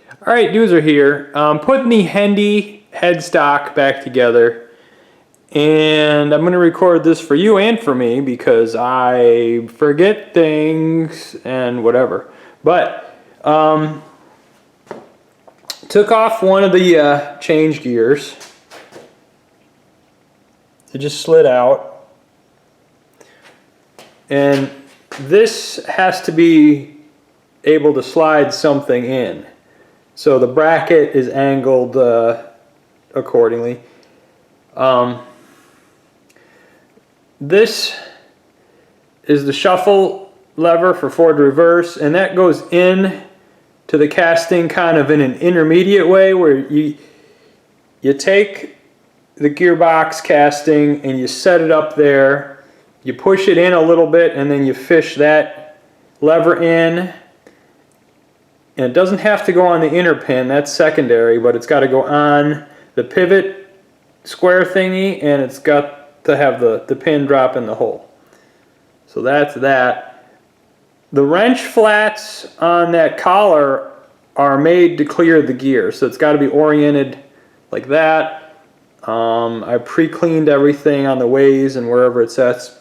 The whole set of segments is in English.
All right, Doozer here. Putting the Hendey headstock back together, and I'm going to record this for you and for me because I forget things and whatever. But took off one of the change gears. It just slid out, and this has to be able to slide something in. So the bracket is angled accordingly. This is the shuffle lever for forward reverse, and that goes in to the casting kind of in an intermediate way where you take the gearbox casting and you set it up there, you push it in a little bit, and then you fish that lever in. And it doesn't have to go on the inner pin, that's secondary, but it's got to go on the pivot square thingy, and it's got to have the pin drop in the hole. So that's that. The wrench flats on that collar are made to clear the gear, so it's got to be oriented like that. I pre-cleaned everything on the ways and wherever it sets.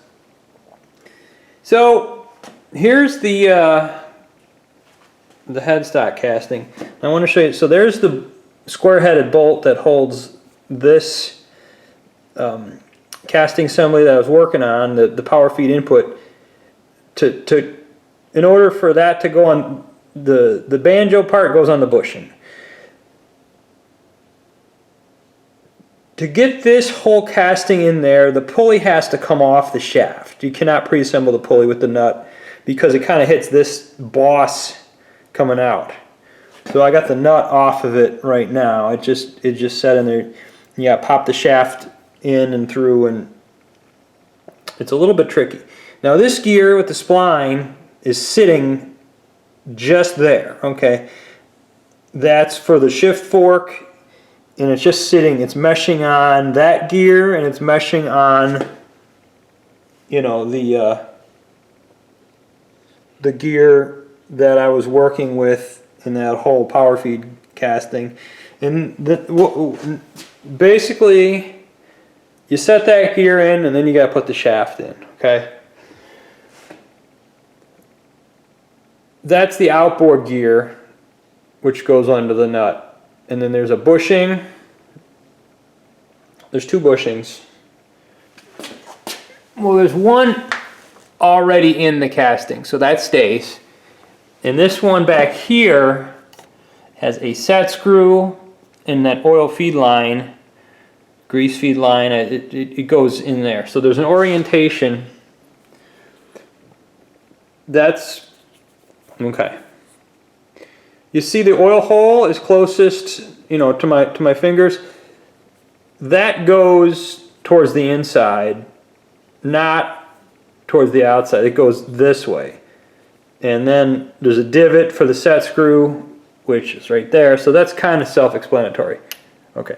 So here's the headstock casting. I want to show you. So there's the square-headed bolt that holds this casting assembly that I was working on, the power feed input. In order for that to go on, the banjo part goes on the bushing. To get this whole casting in there, the pulley has to come off the shaft. You cannot pre-assemble the pulley with the nut because it kind of hits this boss coming out. So I got the nut off of it right now. It just set in there. Yeah, pop the shaft in and through, and it's a little bit tricky. Now this gear with the spline is sitting just there, okay? That's for the shift fork, and it's just sitting, it's meshing on that gear, and it's meshing on, you know, the gear that I was working with in that whole power feed casting. And basically you set that gear in, and then you got to put the shaft in, okay? That's the outboard gear, which goes under the nut. And then there's a bushing. There's two bushings. Well, there's one already in the casting, so that stays. And this one back here has a set screw and that oil feed line, grease feed line, it goes in there. So there's an orientation. That's okay. You see the oil hole is closest, you know, to my fingers. That goes towards the inside, not towards the outside. It goes this way. And then there's a divot for the set screw, which is right there. So that's kind of self-explanatory. Okay.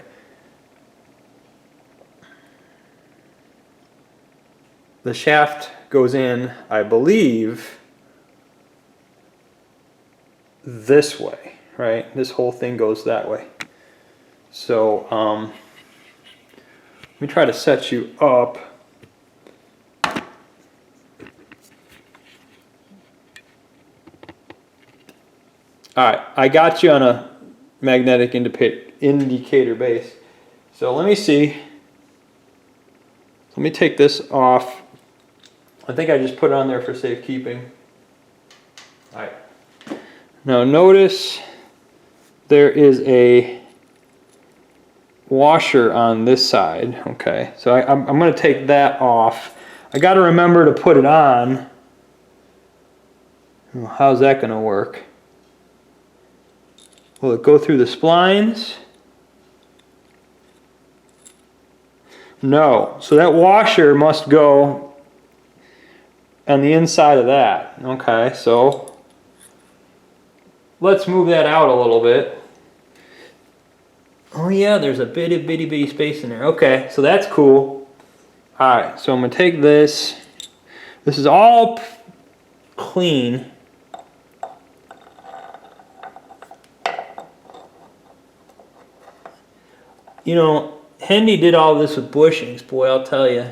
The shaft goes in, I believe, this way, right? This whole thing goes that way. So let me try to set you up. Alright, I got you on a magnetic indicator base. So let me see. Let me take this off. I think I just put it on there for safekeeping. Alright. Now notice there is a washer on this side. Okay, so I'm going to take that off. I got to remember to put it on. Well, how's that going to work? Will it go through the splines? No. So that washer must go on the inside of that. Okay, so let's move that out a little bit. Oh yeah, there's a bitty space in there. Okay, so that's cool. Alright, so I'm going to take this. This is all clean. You know, Hendey did all this with bushings, boy, I'll tell you.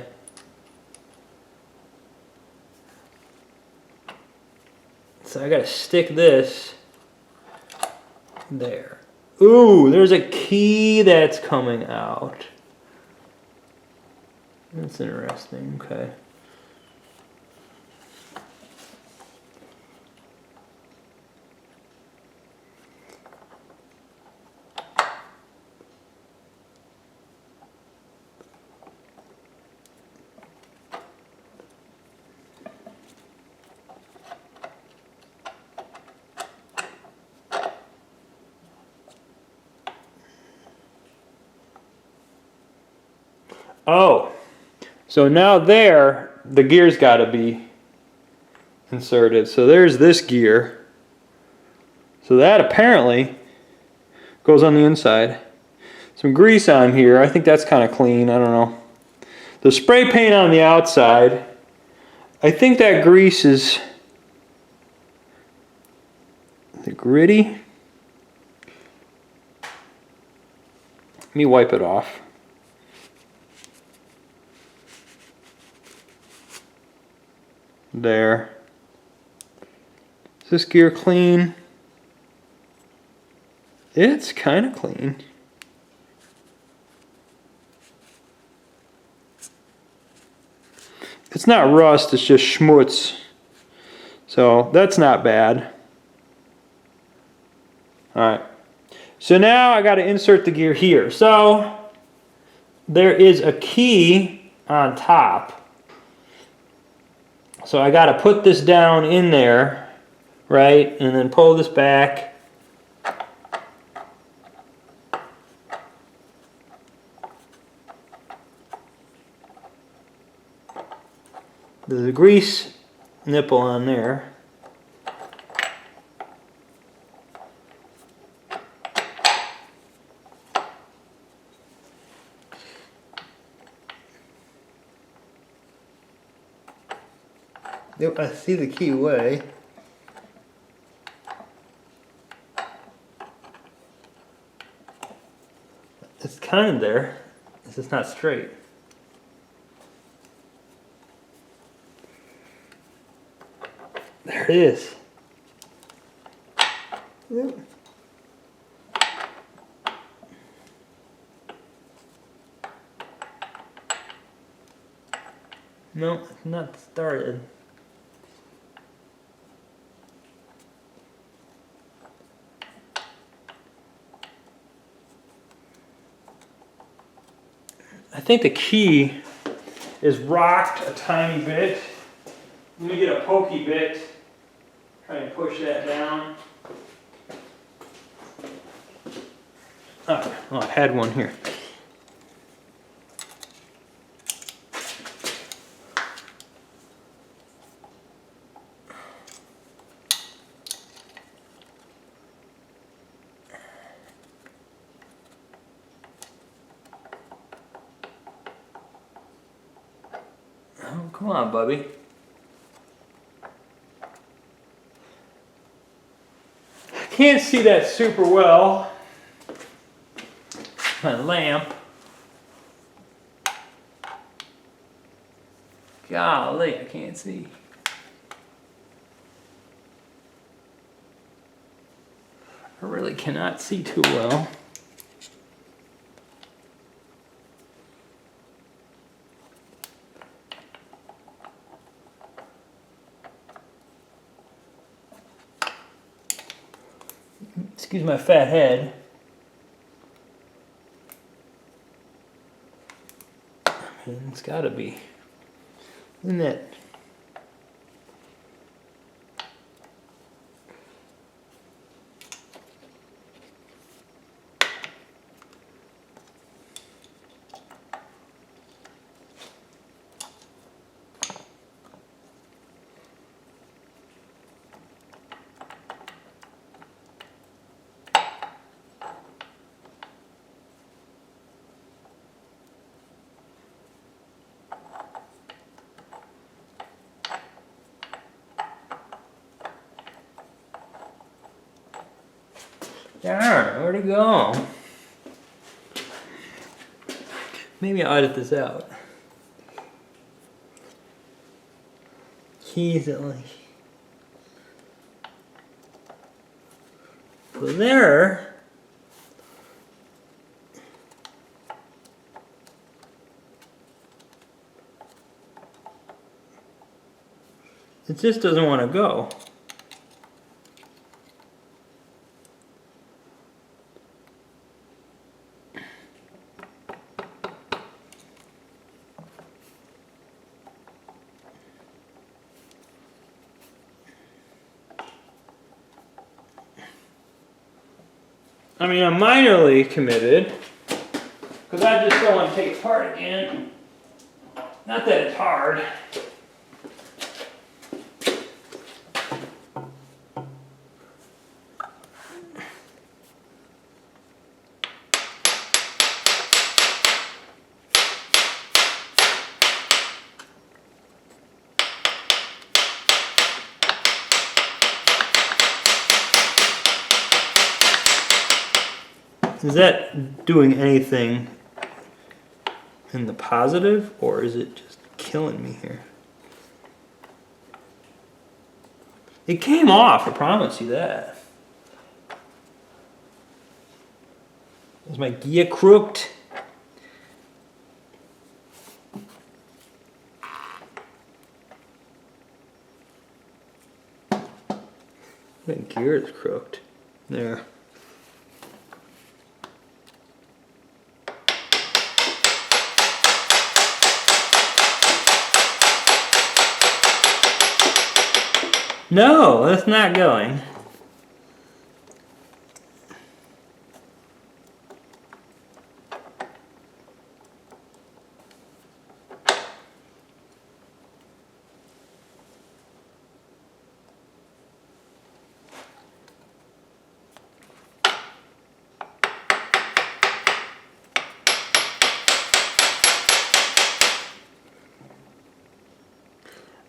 So I gotta stick this there. Ooh, there's a key that's coming out. That's interesting, okay. Oh, so now there, the gear's got to be inserted. So there's this gear. So that apparently goes on the inside. Some grease on here. I think that's kind of clean. I don't know. The spray paint on the outside. I think that grease is the gritty. Let me wipe it off. There. Is this gear clean? It's kind of clean. It's not rust, it's just schmutz. So that's not bad. Alright. So now I got to insert the gear here. So there is a key on top. So I got to put this down in there, right? And then pull this back. There's a grease nipple on there. Yep, I see the key way. It's kind of there. It's just not straight. There it is. Yep. No, it's not started. I think the key is rocked a tiny bit. Let me get a pokey bit. Try and push that down. Oh, I had one here. Oh, come on, Bubby. Can't see that super well. My lamp. Golly, I can't see. I really cannot see too well. Excuse my fat head. I mean, it's gotta be, isn't it? Darn, where'd it go? Maybe I'll edit this out. Keys at like. So there. It just doesn't want to go. I mean, I'm minorly committed because I just don't want to take it apart again. Not that it's hard. Is that doing anything in the positive, or is it just killing me here? It came off, I promise you that. Is my gear crooked? The gear is crooked. There. No, that's not going.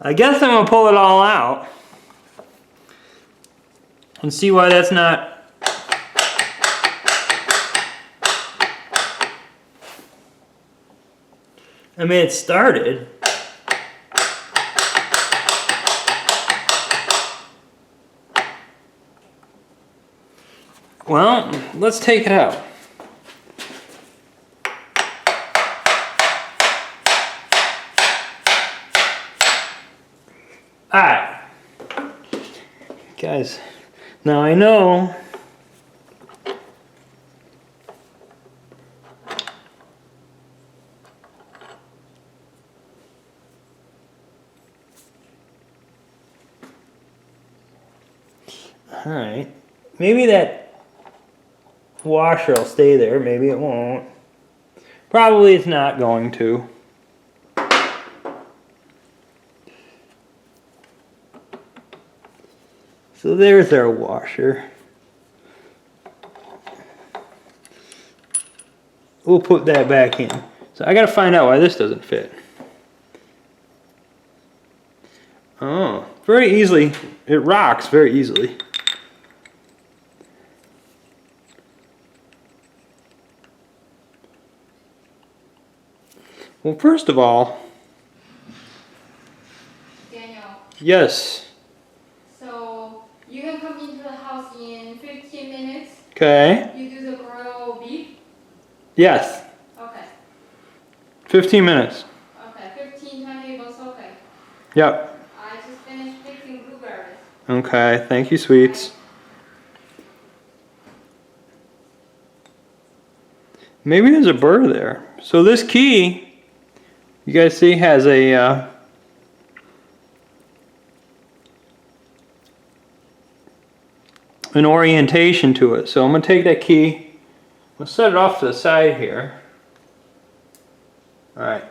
I guess I'm gonna pull it all out and see why that's not. I mean, it started. Well, let's take it out. Alright. Guys, now I know alright. Maybe that washer will stay there, maybe it won't. Probably it's not going to. So there's our washer. We'll put that back in. So I gotta find out why this doesn't fit. Oh, very easily. It rocks very easily. Well, first of all, Daniel. Yes. So you can come into the house in 15 minutes. Okay. You do the grill beef. Yes. Okay. 15 minutes. Okay. 15, 20 was okay. Yep. I just finished picking blueberries. Okay. Thank you, sweets. Maybe there's a burr there. So this key, you guys see, has a an orientation to it. So I'm going to take that key, I'm going to set it off to the side here. Alright.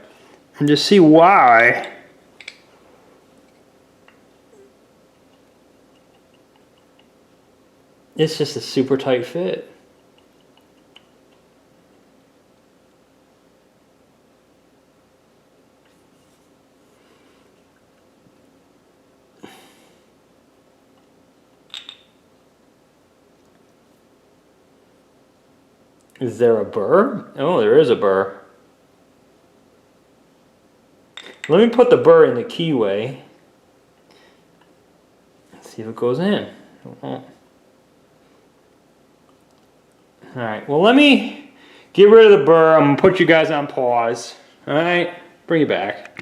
And just see why it's just a super tight fit. Is there a burr? Oh, there is a burr. Let me put the burr in the keyway. Let's see if it goes in. Alright, well let me get rid of the burr. I'm going to put you guys on pause. Alright, bring it back.